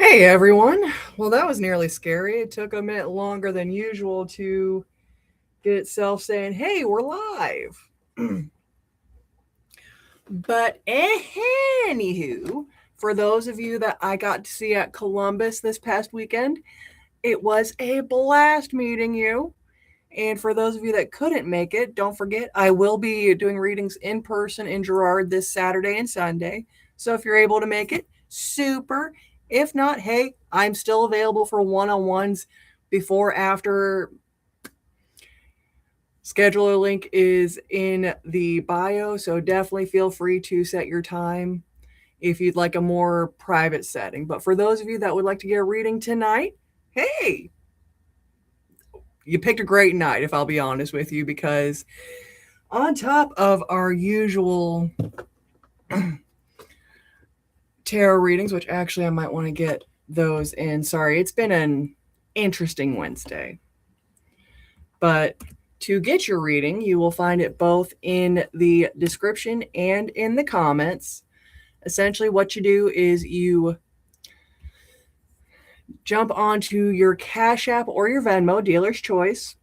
Hey everyone. Well, that was nearly scary. It took a minute longer than usual to get itself saying, hey, we're live. But anywho, for those of you that I got to see at Columbus this past weekend, it was a blast meeting you. And for those of you that couldn't make it, don't forget I will be doing readings in person in Girard this Saturday and Sunday. So if you're able to make it, super. If not, hey, I'm still available for one-on-ones before, after. Scheduler link is in the bio, so definitely feel free to set your time if you'd like a more private setting. But for those of you that would like to get a reading tonight, hey, you picked a great night, if I'll be honest with you, because on top of our usual tarot readings, which actually I might want to get those in. Sorry, it's been an interesting Wednesday. But to get your reading, you will find it both in the description and in the comments. Essentially, what you do is you jump onto your CashApp or your Venmo, dealer's choice.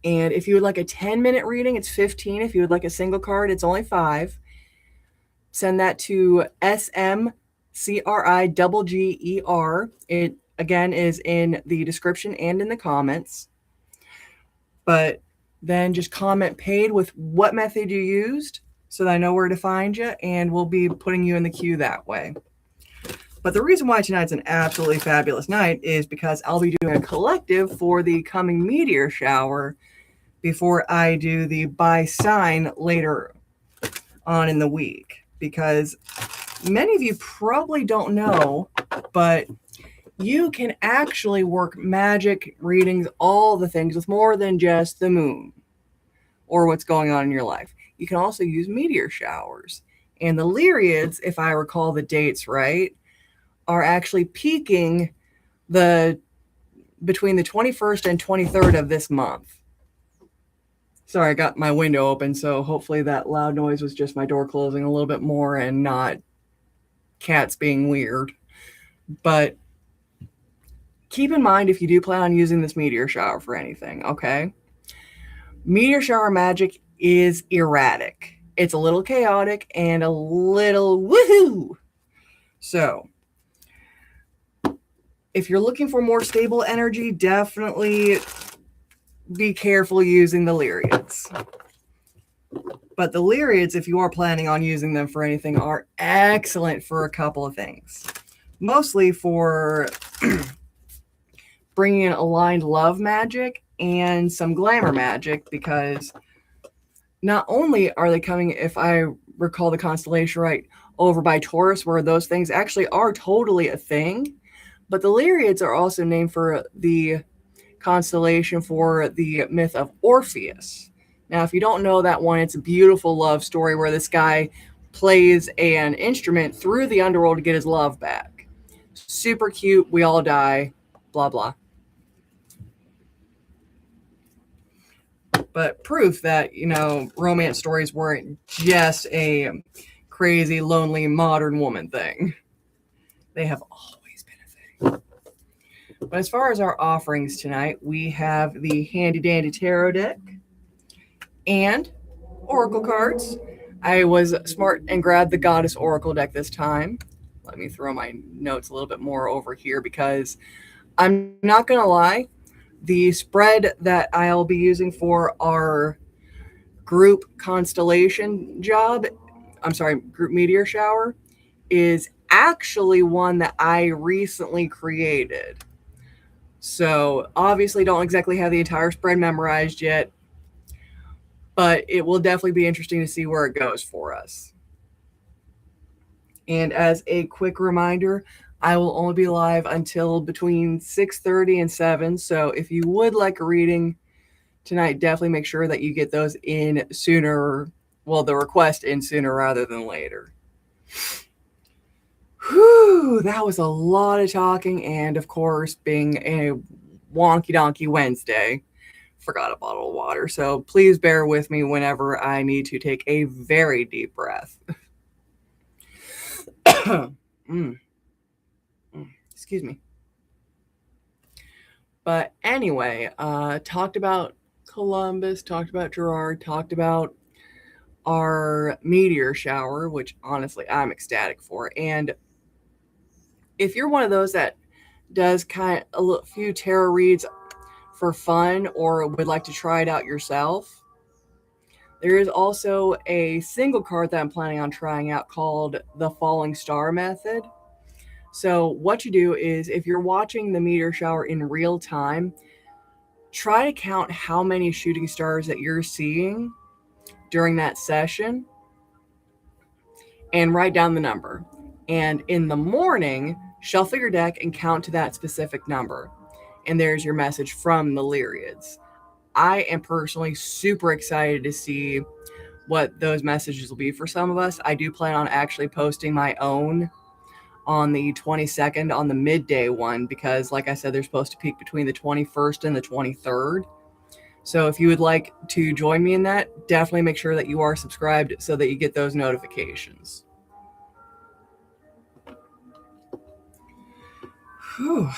And if you would like a 10-minute reading, it's 15. If you would like a single card, it's only 5. Send that to smcrigger. It, again, is in the description and in the comments. But then just comment paid with what method you used so that I know where to find you, and we'll be putting you in the queue that way. But the reason why tonight's an absolutely fabulous night is because I'll be doing a collective for the coming meteor shower before I do the by sign later on in the week. Because many of you probably don't know, but you can actually work magic readings, all the things, with more than just the moon or what's going on in your life. You can also use meteor showers. And the Lyriads, if I recall the dates right, are actually peaking between the 21st and 23rd of this month. Sorry, I got my window open, so hopefully that loud noise was just my door closing a little bit more and not cats being weird. But keep in mind if you do plan on using this meteor shower for anything, okay? Meteor shower magic is erratic. It's a little chaotic and a little woohoo. So, if you're looking for more stable energy, definitely be careful using the Lyriads. But the Lyriads, if you are planning on using them for anything, are excellent for a couple of things. Mostly for bringing in aligned love magic and some glamour magic, because not only are they coming, if I recall the constellation right, over by Taurus, where those things actually are totally a thing, but the Lyriads are also named for the constellation for the myth of Orpheus. Now, if you don't know that one, it's a beautiful love story where this guy plays an instrument through the underworld to get his love back. Super cute. We all die. Blah, blah. But proof that, romance stories weren't just a crazy, lonely, modern woman thing. They have always been a thing. But as far as our offerings tonight, we have the Handy Dandy Tarot deck and Oracle cards. I was smart and grabbed the Goddess Oracle deck this time. Let me throw my notes a little bit more over here, because I'm not going to lie, the spread that I'll be using for our group constellation group meteor shower, is actually one that I recently created. So obviously don't exactly have the entire spread memorized yet, but it will definitely be interesting to see where it goes for us. And as a quick reminder, I will only be live until between 6:30 and 7. So if you would like a reading tonight, definitely make sure that you get those in sooner. Well, the request in sooner rather than later. Whew, that was a lot of talking. And of course, being a wonky donkey Wednesday, forgot a bottle of water. So please bear with me whenever I need to take a very deep breath. Excuse me. But anyway, talked about Columbus, talked about Gerard, talked about our meteor shower, which honestly I'm ecstatic for. And if you're one of those that does kind of a few tarot reads for fun or would like to try it out yourself, there is also a single card that I'm planning on trying out called the Falling Star Method. So, what you do is if you're watching the meteor shower in real time, try to count how many shooting stars that you're seeing during that session and write down the number. And in the morning, shuffle your deck and count to that specific number. And there's your message from the Lyriads. I am personally super excited to see what those messages will be for some of us. I do plan on actually posting my own on the 22nd on the midday one because, like I said, they're supposed to peak between the 21st and the 23rd. So if you would like to join me in that, definitely make sure that you are subscribed so that you get those notifications. Whew.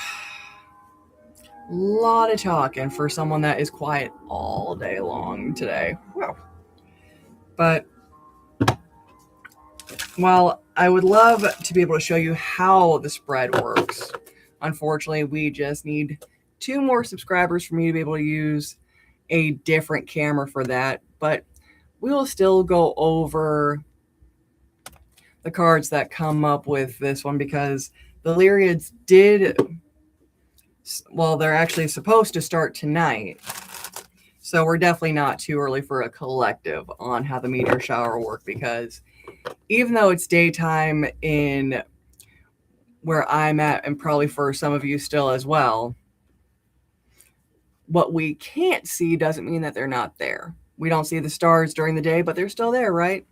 A lot of talking for someone that is quiet all day long today. Wow. But while I would love to be able to show you how the spread works, unfortunately, we just need 2 more subscribers for me to be able to use a different camera for that. But we will still go over the cards that come up with this one because the Lyriads did, well, they're actually supposed to start tonight. So we're definitely not too early for a collective on how the meteor shower will work because even though it's daytime in where I'm at, and probably for some of you still as well, what we can't see doesn't mean that they're not there. We don't see the stars during the day, but they're still there, right?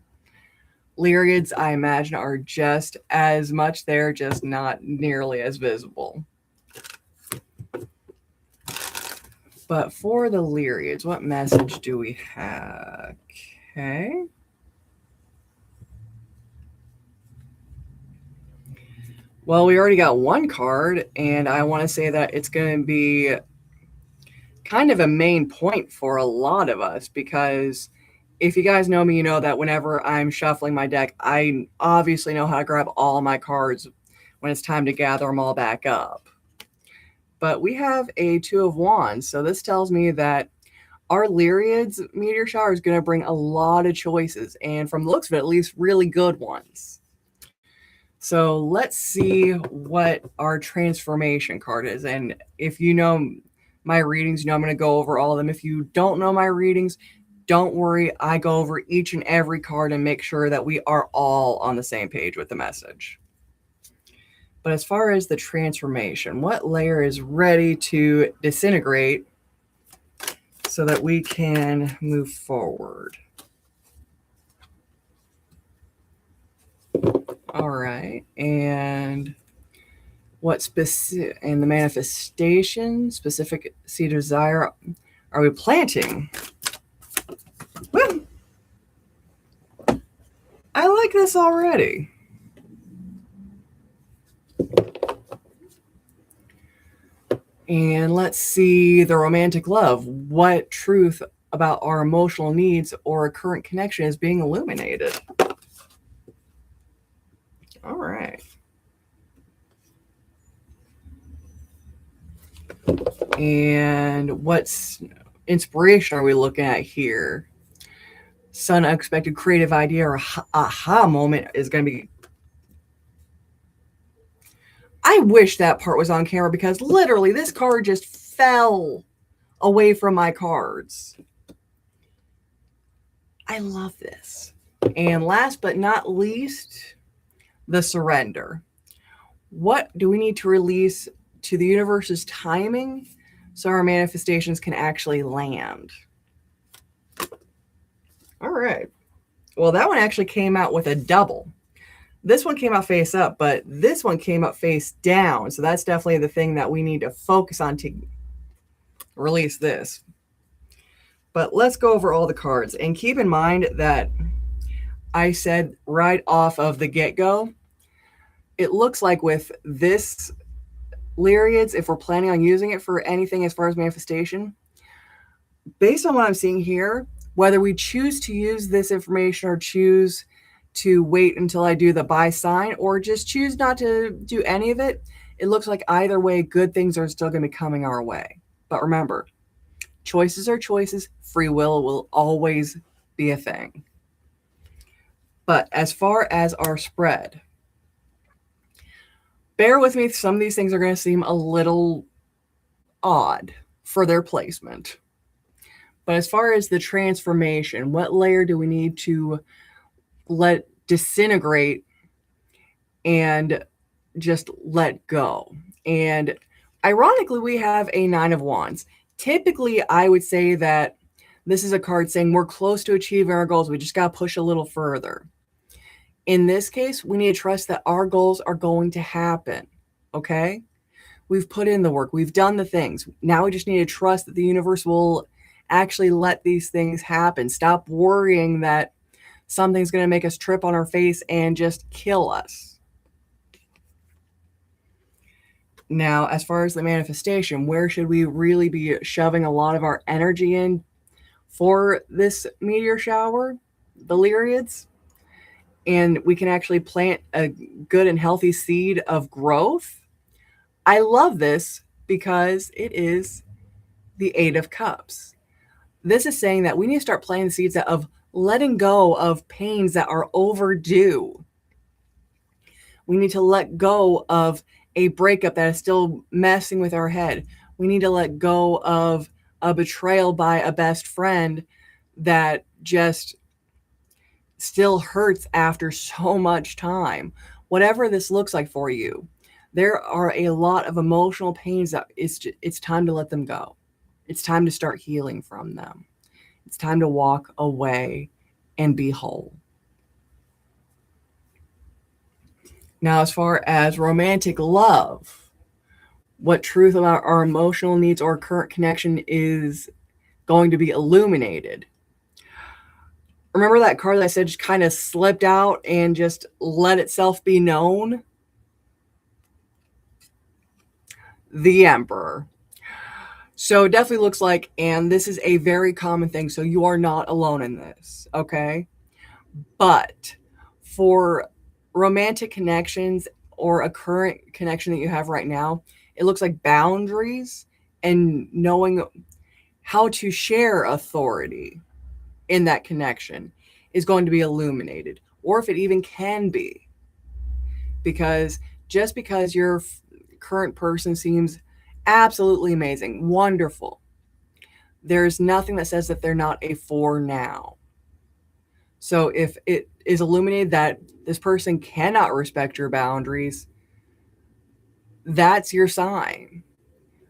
Lyriads, I imagine, are just as much there, just not nearly as visible. But for the Lyriads, what message do we have? Okay. Well, we already got one card, and I want to say that it's going to be kind of a main point for a lot of us because if you guys know me, you know that whenever I'm shuffling my deck, I obviously know how to grab all my cards when it's time to gather them all back up. But we have a 2 of Wands, so this tells me that our Lyriads meteor shower is going to bring a lot of choices, and from the looks of it, at least really good ones. So let's see what our transformation card is. And if you know my readings, you know I'm going to go over all of them. If you don't know my readings, don't worry. I go over each and every card and make sure that we are all on the same page with the message. But as far as the transformation, what layer is ready to disintegrate so that we can move forward? All right. And what specific and the manifestation, specific seed of desire are we planting? Woo! I like this already. And let's see the romantic love. What truth about our emotional needs or a current connection is being illuminated? All right. And what's inspiration are we looking at here? Some unexpected creative idea or aha moment is going to be. I wish that part was on camera because literally this card just fell away from my cards. I love this. And last but not least, the surrender. What do we need to release to the universe's timing so our manifestations can actually land? All right. Well, that one actually came out with a double. This one came out face up, but this one came up face down. So that's definitely the thing that we need to focus on to release this. But let's go over all the cards. And keep in mind that I said right off of the get-go, it looks like with this Lyriads, if we're planning on using it for anything as far as manifestation, based on what I'm seeing here, whether we choose to use this information or choose to wait until I do the buy sign or just choose not to do any of it, it looks like either way, good things are still going to be coming our way. But remember, choices are choices. Free will always be a thing. But as far as our spread, bear with me. Some of these things are going to seem a little odd for their placement. But as far as the transformation, what layer do we need to let disintegrate and just let go? And ironically, we have a 9 of Wands. Typically, I would say that this is a card saying we're close to achieving our goals. We just got to push a little further. In this case, we need to trust that our goals are going to happen. Okay? We've put in the work. We've done the things. Now we just need to trust that the universe will actually let these things happen. Stop worrying that something's going to make us trip on our face and just kill us. Now, as far as the manifestation, where should we really be shoving a lot of our energy in for this meteor shower? The Lyriads. And we can actually plant a good and healthy seed of growth. I love this because it is the 8 of Cups. This is saying that we need to start planting the seeds of letting go of pains that are overdue. We need to let go of a breakup that is still messing with our head. We need to let go of a betrayal by a best friend that just still hurts after so much time. Whatever this looks like for you, there are a lot of emotional pains that it's time to let them go. It's time to start healing from them. It's time to walk away and be whole. Now, as far as romantic love, what truth about our emotional needs or current connection is going to be illuminated? Remember that card that I said just kind of slipped out and just let itself be known? The Emperor. So it definitely looks like, and this is a very common thing, so you are not alone in this, okay? But for romantic connections or a current connection that you have right now, it looks like boundaries and knowing how to share authority in that connection is going to be illuminated, or if it even can be. Because just because your current person seems absolutely amazing, wonderful, there's nothing that says that they're not a for now. So if it is illuminated that this person cannot respect your boundaries, that's your sign.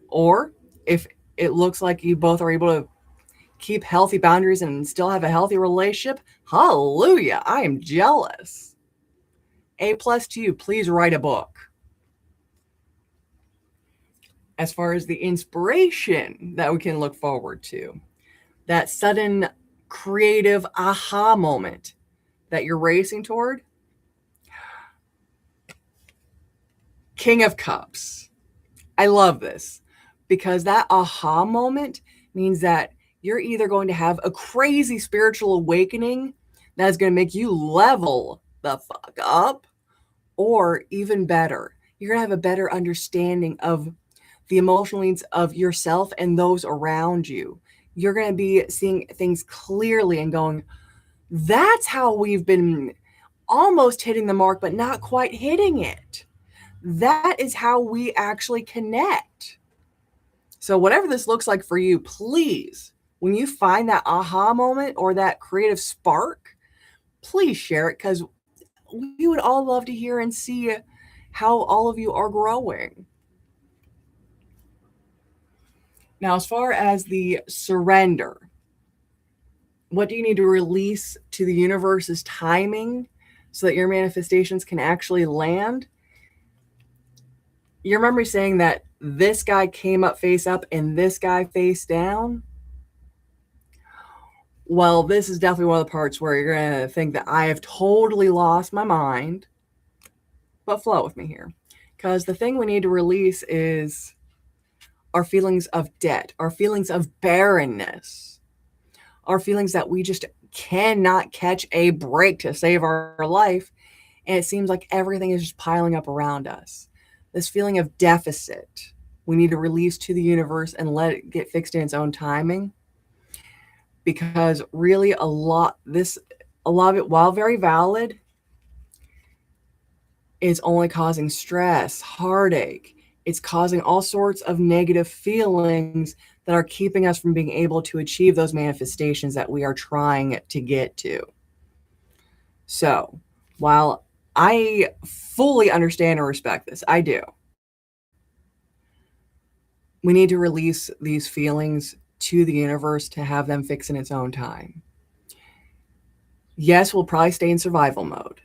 Or if it looks like you both are able to keep healthy boundaries and still have a healthy relationship, hallelujah, I am jealous. A+ to you. Please write a book. As far as the inspiration that we can look forward to, that sudden creative aha moment that you're racing toward, King of Cups. I love this because that aha moment means that you're either going to have a crazy spiritual awakening that is going to make you level the fuck up, or even better, you're going to have a better understanding of the emotional needs of yourself and those around you. You're going to be seeing things clearly and going, that's how we've been almost hitting the mark, but not quite hitting it. That is how we actually connect. So whatever this looks like for you, please, when you find that aha moment or that creative spark, please share it, because we would all love to hear and see how all of you are growing. Now, as far as the surrender, what do you need to release to the universe's timing so that your manifestations can actually land? You remember saying that this guy came up face up and this guy face down? Well, this is definitely one of the parts where you're going to think that I have totally lost my mind. But flow with me here. Because the thing we need to release is our feelings of debt, our feelings of barrenness, our feelings that we just cannot catch a break to save our life. And it seems like everything is just piling up around us. This feeling of deficit, we need to release to the universe and let it get fixed in its own timing. Because really a lot of it, while very valid, is only causing stress, heartache. It's causing all sorts of negative feelings that are keeping us from being able to achieve those manifestations that we are trying to get to. So, while I fully understand and respect this, I do. We need to release these feelings to the universe to have them fix in its own time. Yes, we'll probably stay in survival mode,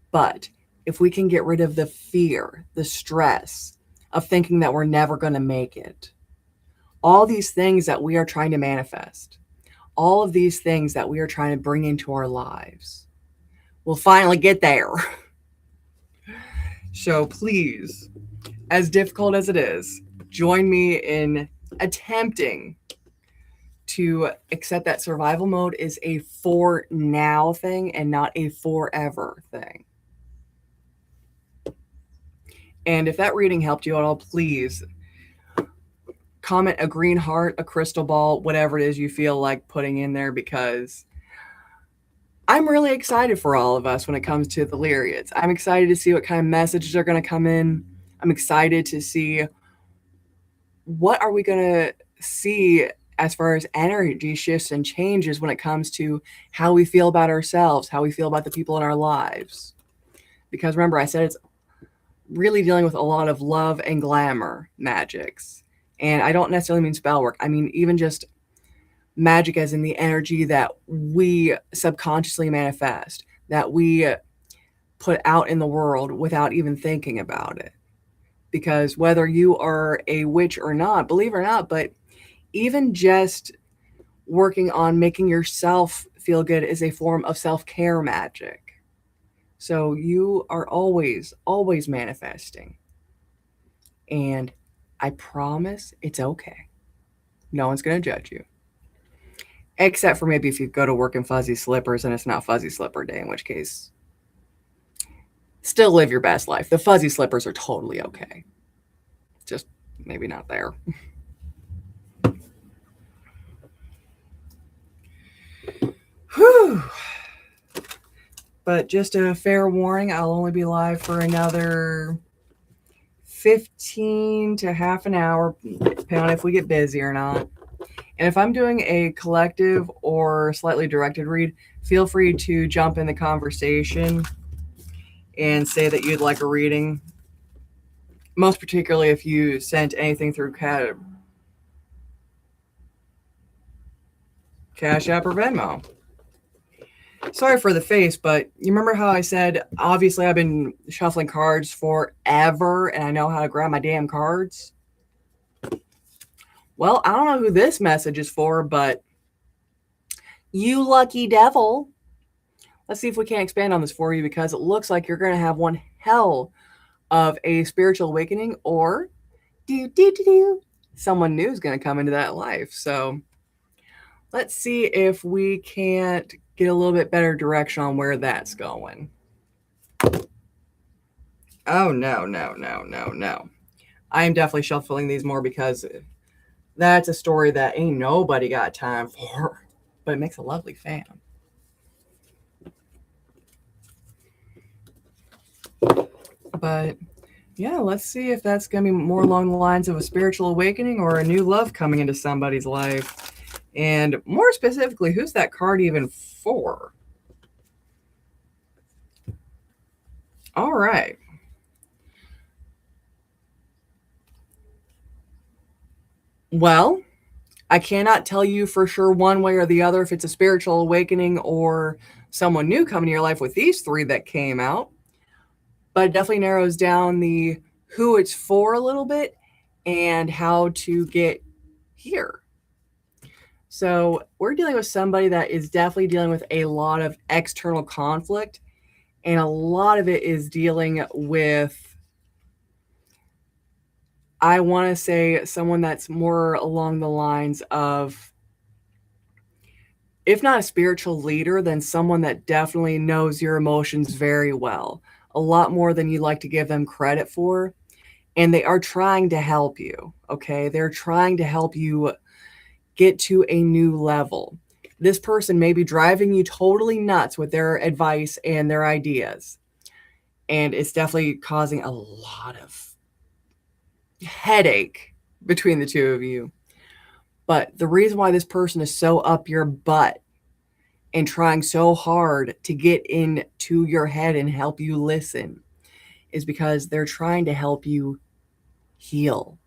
but if we can get rid of the fear, the stress of thinking that we're never going to make it, all these things that we are trying to manifest, all of these things that we are trying to bring into our lives, we'll finally get there. So please, as difficult as it is, join me in attempting to accept that survival mode is a for now thing and not a forever thing. And if that reading helped you at all, please comment a green heart, a crystal ball, whatever it is you feel like putting in there, because I'm really excited for all of us when it comes to the Lyriads. I'm excited to see what kind of messages are going to come in. I'm excited to see what are we going to see as far as energy shifts and changes when it comes to how we feel about ourselves, how we feel about the people in our lives. Because remember, I said it's really dealing with a lot of love and glamour magics. And I don't necessarily mean spell work. I mean, even just magic as in the energy that we subconsciously manifest, that we put out in the world without even thinking about it. Because whether you are a witch or not, believe it or not, but even just working on making yourself feel good is a form of self-care magic. So you are always, always manifesting. And I promise it's okay. No one's going to judge you. Except for maybe if you go to work in fuzzy slippers and it's not fuzzy slipper day, in which case, still live your best life. The fuzzy slippers are totally okay. Just maybe not there. Whew. But just a fair warning, I'll only be live for another 15 to half an hour, depending on if we get busy or not. And if I'm doing a collective or slightly directed read, feel free to jump in the conversation and say that you'd like a reading. Most particularly if you sent anything through CashApp or Venmo. Sorry for the face, but you remember how I said, obviously I've been shuffling cards forever and I know how to grab my damn cards? Well, I don't know who this message is for, but you lucky devil. Let's see if we can't expand on this for you, because it looks like you're going to have one hell of a spiritual awakening, or someone new is going to come into that life. So let's see if we can't get a little bit better direction on where that's going. Oh, no. I am definitely shuffling these more because that's a story that ain't nobody got time for, but it makes a lovely fan. But yeah, let's see if that's going to be more along the lines of a spiritual awakening or a new love coming into somebody's life. And more specifically, who's that card even for? All right. Well, I cannot tell you for sure one way or the other if it's a spiritual awakening or someone new coming to your life with these three that came out. But it definitely narrows down the who it's for a little bit and how to get here. So we're dealing with somebody that is definitely dealing with a lot of external conflict, and a lot of it is dealing with I want to say someone that's more along the lines of, if not a spiritual leader, then someone that definitely knows your emotions very well, a lot more than you like to give them credit for. And they are trying to help you, okay? They're trying to help you get to a new level. This person may be driving you totally nuts with their advice and their ideas. And it's definitely causing a lot of headache between the two of you. But the reason why this person is so up your butt and trying so hard to get into your head and help you listen is because they're trying to help you heal.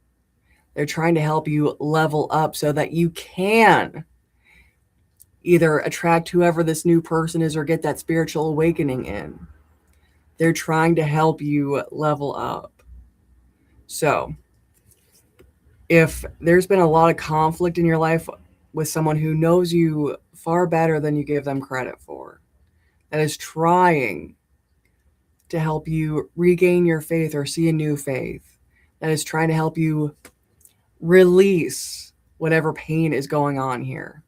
They're trying to help you level up so that you can either attract whoever this new person is or get that spiritual awakening in. They're trying to help you level up. So, if there's been a lot of conflict in your life with someone who knows you far better than you give them credit for, that is trying to help you regain your faith or see a new faith, that is trying to help you release whatever pain is going on here.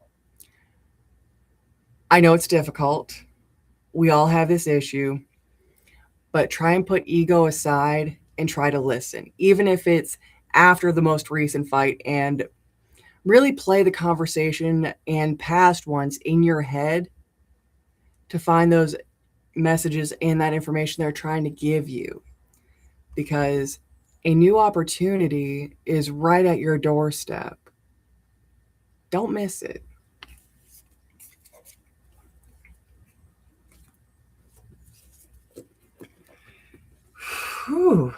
I know it's difficult. We all have this issue, but try and put ego aside and try to listen, even if it's after the most recent fight, and really play the conversation and past ones in your head to find those messages and that information they're trying to give you, because a new opportunity is right at your doorstep. Don't miss it. Whew.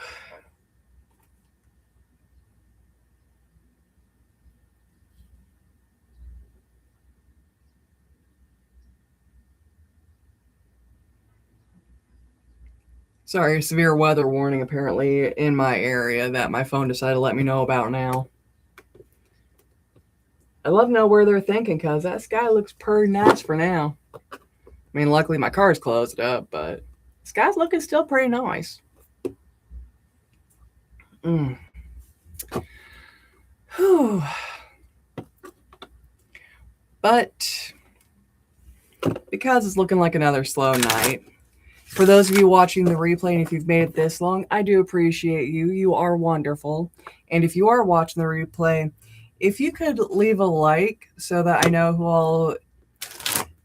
Sorry, severe weather warning apparently in my area that my phone decided to let me know about now. I love to know where they're thinking, because that sky looks pretty nice for now. I mean, luckily my car's closed up, but the sky's looking still pretty nice. Mm. Whew. But because it's looking like another slow night, for those of you watching the replay, and if you've made it this long, I do appreciate you. You are wonderful. And if you are watching the replay, if you could leave a like so that I know who all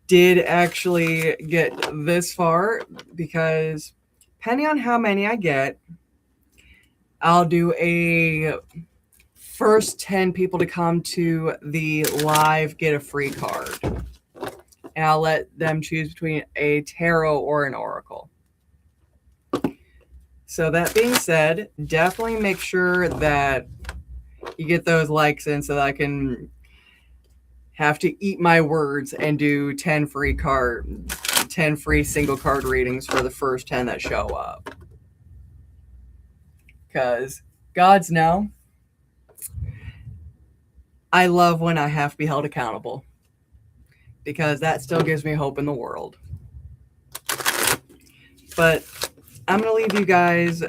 did actually get this far, because depending on how many I get, I'll do a first 10 people to come to the live get a free card. And I'll let them choose between a tarot or an oracle. So that being said, definitely make sure that you get those likes in so that I can have to eat my words and do 10 free single card readings for the first 10 that show up. Because gods know, I love when I have to be held accountable, because that still gives me hope in the world. But I'm going to leave you guys,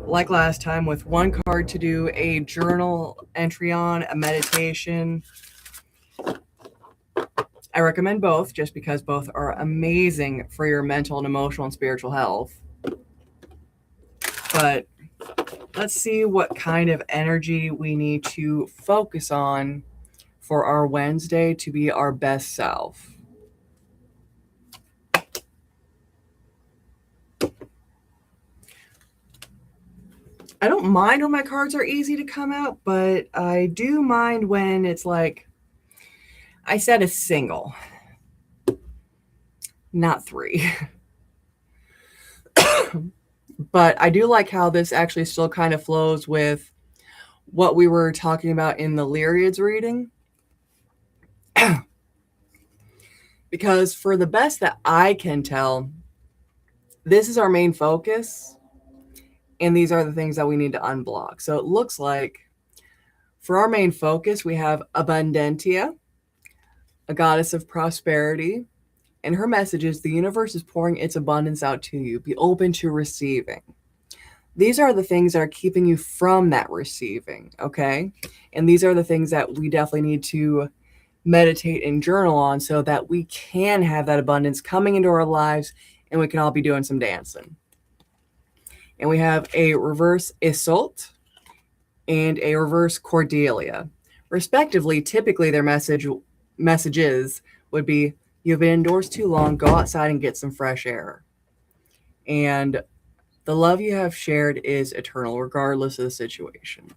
like last time, with one card to do a journal entry on, a meditation. I recommend both just because both are amazing for your mental and emotional and spiritual health. But let's see what kind of energy we need to focus on for our Wednesday to be our best self. I don't mind when my cards are easy to come out, but I do mind when it's like, I said a single, not three. But I do like how this actually still kind of flows with what we were talking about in the Lyriads reading. Because for the best that I can tell, this is our main focus, and these are the things that we need to unblock. So it looks like for our main focus, we have Abundantia, a goddess of prosperity, and her message is the universe is pouring its abundance out to you. Be open to receiving. These are the things that are keeping you from that receiving, okay? And these are the things that we definitely need to meditate and journal on so that we can have that abundance coming into our lives and we can all be doing some dancing. And we have a reverse Isolt and a reverse Cordelia. Respectively, typically their messages would be, you've been indoors too long, go outside and get some fresh air. And the love you have shared is eternal, regardless of the situation.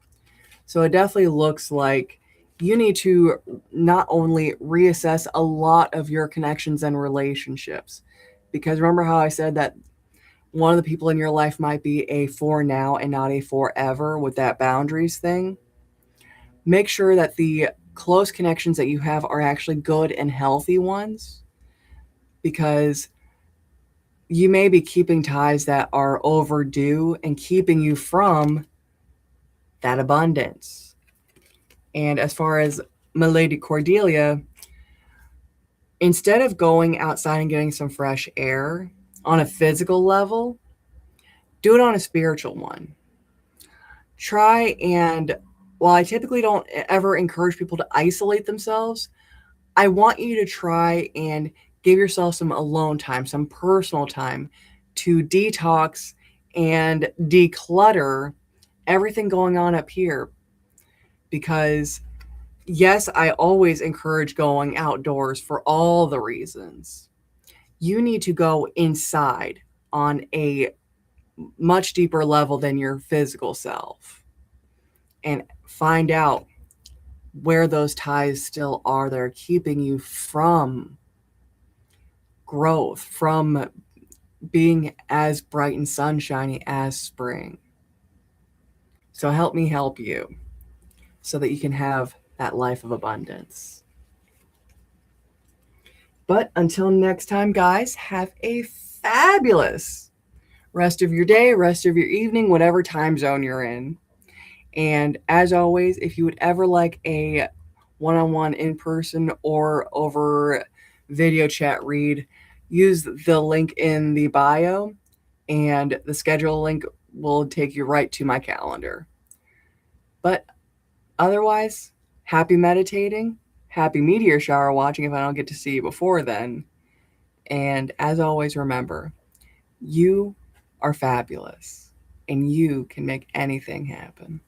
So it definitely looks like you need to not only reassess a lot of your connections and relationships, because remember how I said that one of the people in your life might be a for now and not a forever with that boundaries thing. Make sure that the close connections that you have are actually good and healthy ones, because you may be keeping ties that are overdue and keeping you from that abundance. And as far as Milady Cordelia, instead of going outside and getting some fresh air on a physical level, do it on a spiritual one. Try and, while I typically don't ever encourage people to isolate themselves, I want you to try and give yourself some alone time, some personal time to detox and declutter everything going on up here. Because, yes, I always encourage going outdoors for all the reasons. You need to go inside on a much deeper level than your physical self and find out where those ties still are that are keeping you from growth, from being as bright and sunshiny as spring. So help me help you so that you can have that life of abundance. But until next time, guys, have a fabulous rest of your day, rest of your evening, whatever time zone you're in. And as always, if you would ever like a one-on-one in person or over video chat read, use the link in the bio and the schedule link will take you right to my calendar. But otherwise, happy meditating, happy meteor shower watching if I don't get to see you before then. And as always, remember, you are fabulous and you can make anything happen.